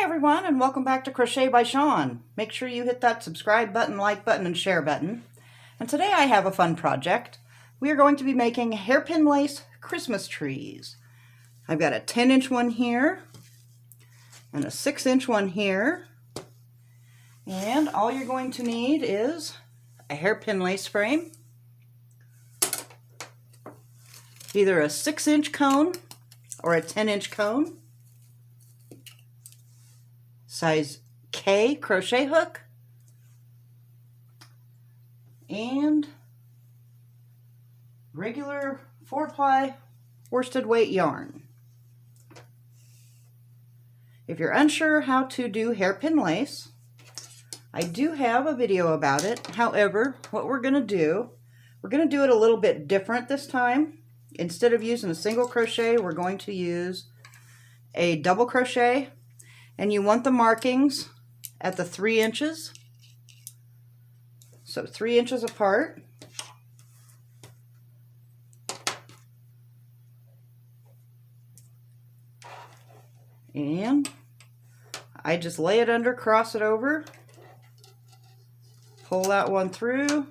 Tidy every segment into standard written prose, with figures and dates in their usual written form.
Hi everyone, and welcome back to Crochet by Shawn. Make sure you hit that subscribe button, like button, and share button. And today I have a fun project. We are going to be making hairpin lace Christmas trees. I've got a 10-inch one here and a 6-inch one here. And all you're going to need is a hairpin lace frame, either a 6-inch cone or a 10-inch cone, size K crochet hook, and regular 4-ply worsted weight yarn. If you're unsure how to do hairpin lace, I do have a video about it. However, what we're going to do it a little bit different this time. Instead of using a single crochet, we're going to use a double crochet. And you want the markings at the 3 inches. So 3 inches apart. And I just lay it under, cross it over, pull that one through,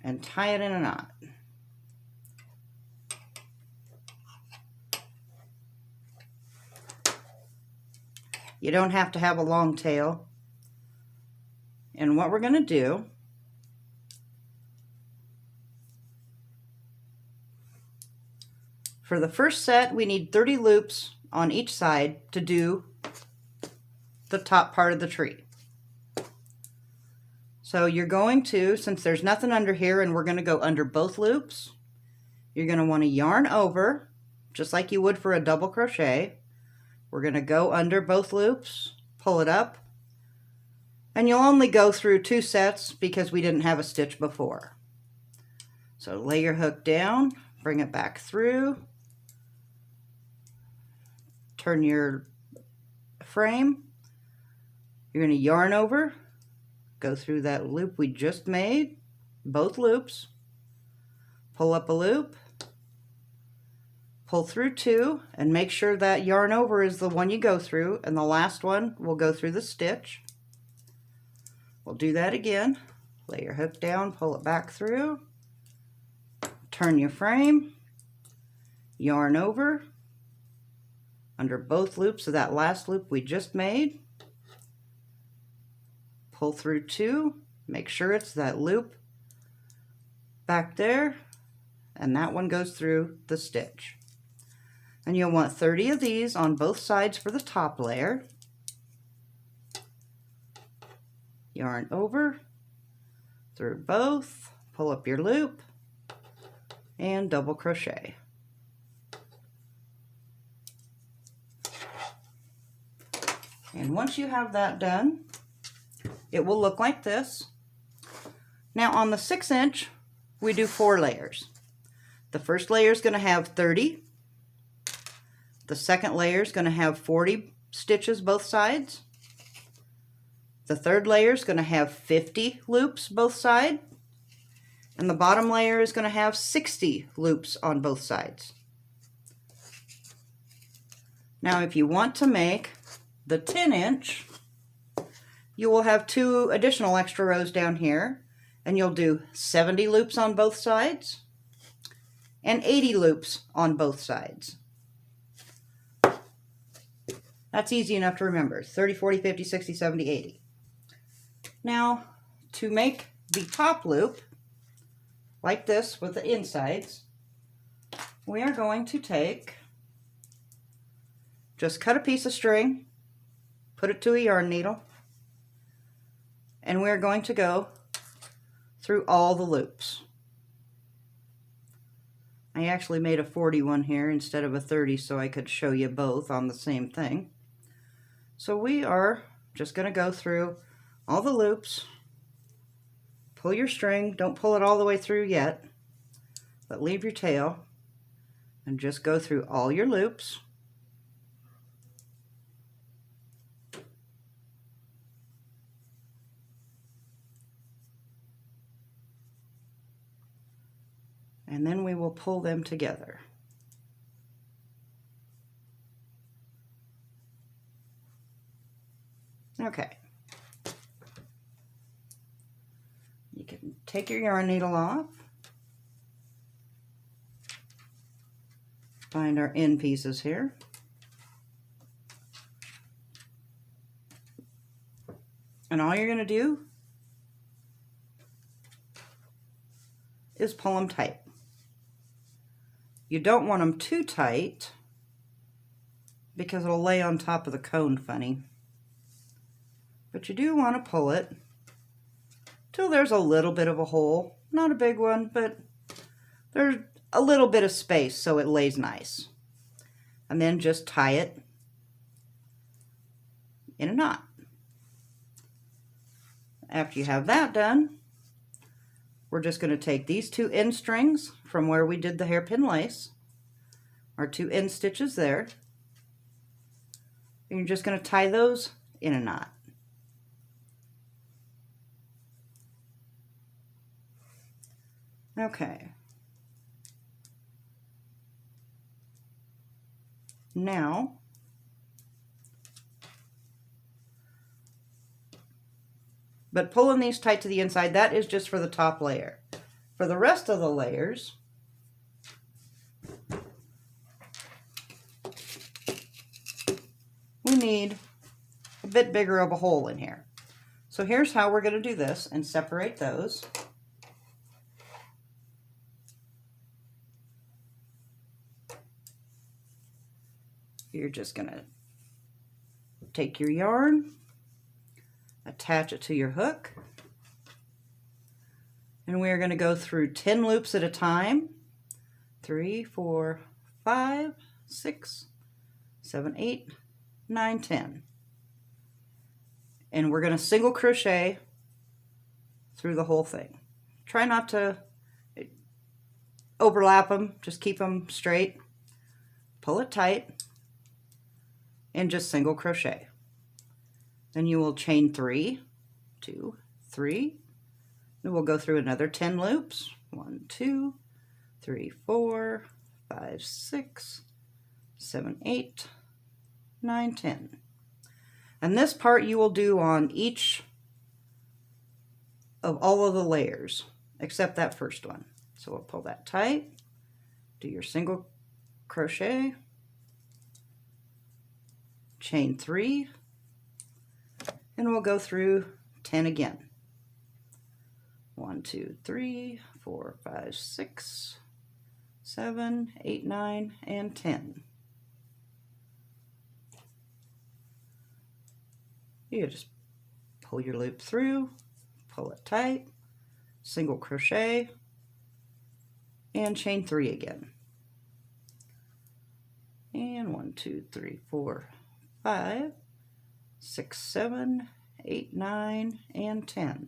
and tie it in a knot. You don't have to have a long tail. And what we're going to do, for the first set, we need 30 loops on each side to do the top part of the tree. So you're going to, since there's nothing under here and we're going to go under both loops, you're going to want to yarn over, just like you would for a double crochet. We're going to go under both loops, pull it up, and you'll only go through 2 sets because we didn't have a stitch before. So lay your hook down, bring it back through, turn your frame, you're going to yarn over, go through that loop we just made, both loops, pull up a loop, pull through 2, and make sure that yarn over is the one you go through, and the last one will go through the stitch. We'll do that again. Lay your hook down, pull it back through, turn your frame, yarn over, under both loops of that last loop we just made, pull through 2, make sure it's that loop back there, and that one goes through the stitch. And you'll want 30 of these on both sides for the top layer. Yarn over, through both, pull up your loop, and double crochet. And once you have that done, it will look like this. Now on the 6-inch, we do 4 layers. The first layer is going to have 30. The second layer is going to have 40 stitches both sides. The third layer is going to have 50 loops both sides. And the bottom layer is going to have 60 loops on both sides. Now if you want to make the 10-inch, you will have 2 additional extra rows down here, and you'll do 70 loops on both sides and 80 loops on both sides. That's easy enough to remember. 30, 40, 50, 60, 70, 80. Now, to make the top loop, like this with the insides, we are going to just cut a piece of string, put it to a yarn needle, and we're going to go through all the loops. I actually made a 40 one here instead of a 30 so I could show you both on the same thing. So we are just going to go through all the loops, pull your string, don't pull it all the way through yet, but leave your tail, and just go through all your loops. And then we will pull them together. Okay. You can take your yarn needle off. Find our end pieces here. And all you're going to do is pull them tight. You don't want them too tight because it'll lay on top of the cone funny. But you do want to pull it till there's a little bit of a hole. Not a big one, but there's a little bit of space so it lays nice. And then just tie it in a knot. After you have that done, we're just going to take these two end strings from where we did the hairpin lace, our two end stitches there, and you're just going to tie those in a knot. Okay. Now, but pulling these tight to the inside, that is just for the top layer. For the rest of the layers, we need a bit bigger of a hole in here. So here's how we're going to do this and separate those. You're just going to take your yarn, attach it to your hook, and we are going to go through 10 loops at a time. 3, 4, 5, 6, 7, 8, 9, 10. And we're going to single crochet through the whole thing. Try not to overlap them, just keep them straight. Pull it tight and just single crochet. Then you will chain 3, 2, 3. Then we'll go through another 10 loops. 1, 2, 3, 4, 5, 6, 7, 8, 9, 10. And this part you will do on each of all of the layers, except that first one. So we'll pull that tight, do your single crochet, chain 3, and we'll go through 10 again. 1, 2, 3, 4, 5, 6, 7, 8, 9, and 10. You just pull your loop through, pull it tight, single crochet, and chain 3 again. And 1, 2, 3, 4, 5, 6, 7, 8, 9, and 10.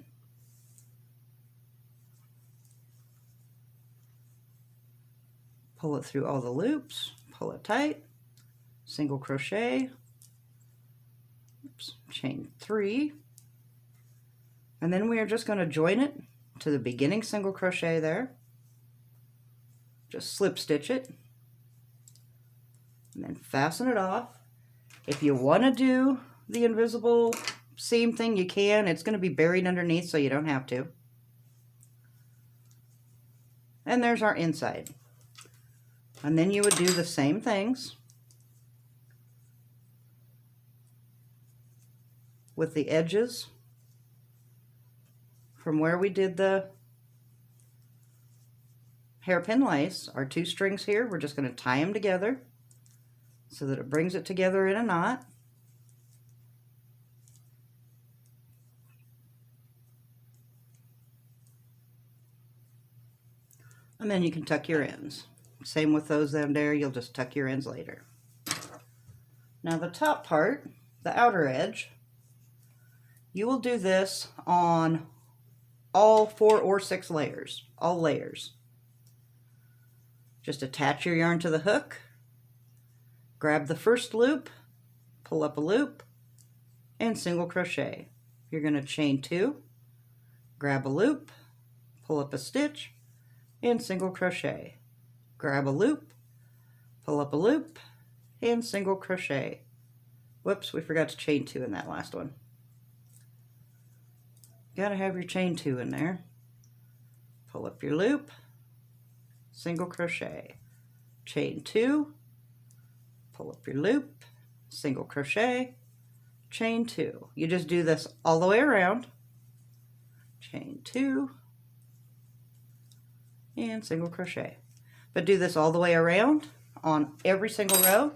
Pull it through all the loops, pull it tight, single crochet, chain 3, and then we are just going to join it to the beginning single crochet there. Just slip stitch it and then fasten it off. If you want to do the invisible seam thing, you can. It's going to be buried underneath, so you don't have to. And there's our inside. And then you would do the same things with the edges from where we did the hairpin lace. Our two strings here, we're just going to tie them together so that it brings it together in a knot. And then you can tuck your ends. Same with those down there, you'll just tuck your ends later. Now the top part, the outer edge, you will do this on all 4 or 6 layers, all layers. Just attach your yarn to the hook, grab the first loop, pull up a loop, and single crochet. You're going to chain 2, grab a loop, pull up a stitch, and single crochet. Grab a loop, pull up a loop, and single crochet. Whoops, we forgot to chain 2 in that last one. got to have your chain 2 in there. Pull up your loop, single crochet, chain 2, pull up your loop, single crochet, chain 2. You just do this all the way around, chain 2, and single crochet. But do this all the way around on every single row,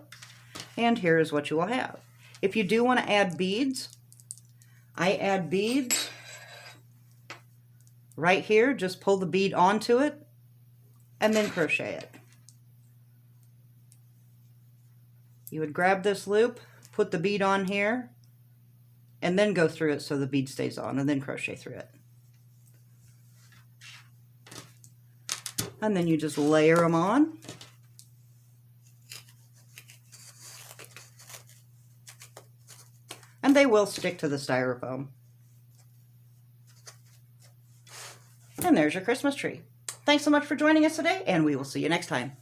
and here is what you will have. If you do want to add beads, I add beads right here. Just pull the bead onto it and then crochet it. You would grab this loop, put the bead on here, and then go through it so the bead stays on, and then crochet through it. And then you just layer them on. And they will stick to the styrofoam. And there's your Christmas tree. Thanks so much for joining us today, and we will see you next time.